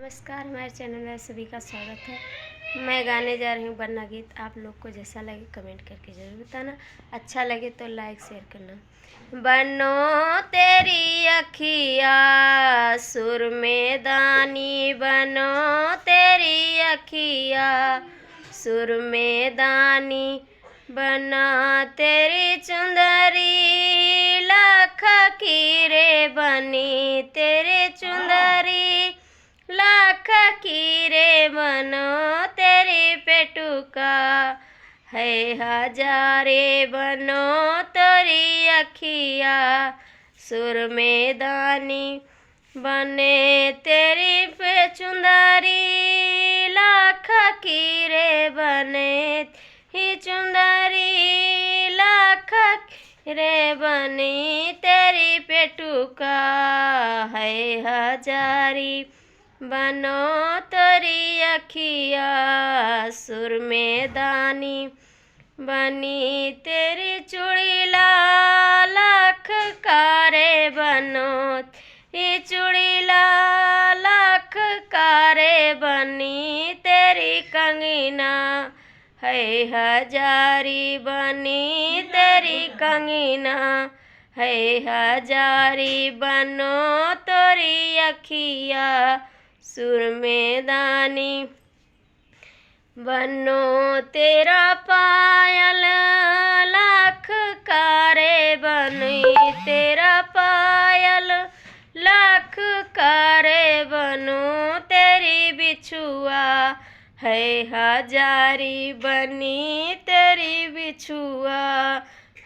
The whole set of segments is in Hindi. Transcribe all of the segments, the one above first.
नमस्कार, हमारे चैनल में सभी का स्वागत है। मैं गाने जा रही हूँ वरना गीत। आप लोग को जैसा लगे कमेंट करके ज़रूर बताना। अच्छा लगे तो लाइक शेयर करना। बनो तेरी अखिया सुर में दानी, बनो तेरी अखिया सुर में दानी, बना तेरी चुंदरी लाख की रे बनी, तेरे चुंदरी लाख की रे बनो तेरी पेटुका है हजारे, बनो तेरी अखिया सुर में दानी, बने तेरी पे चुंदरी लाख की रे बने ही चुंदरी लाख रे बनी, तेरी पेटुका है हजारी, बनो तेरी अखिया सुर में दानी, बनी तेरी चूड़ी लाख कारे, बनो ये चूड़ी लाख कारे, बनी तेरी कंगना है हजारी, बनी तेरी कंगना है हजारी, बनो तेरी अखिया सुर में दानी, बनो तेरा पायल लाख कारे, बनी तेरा पायल लाख कारे, बनो तेरी बिछुआ है हजारी, बनी तेरी बिछुआ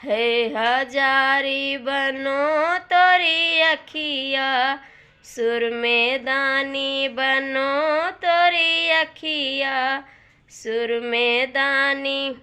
है हजारी, बनो तेरी अखिया सुर में दानी, बनो तेरी अखिया सुर में दानी।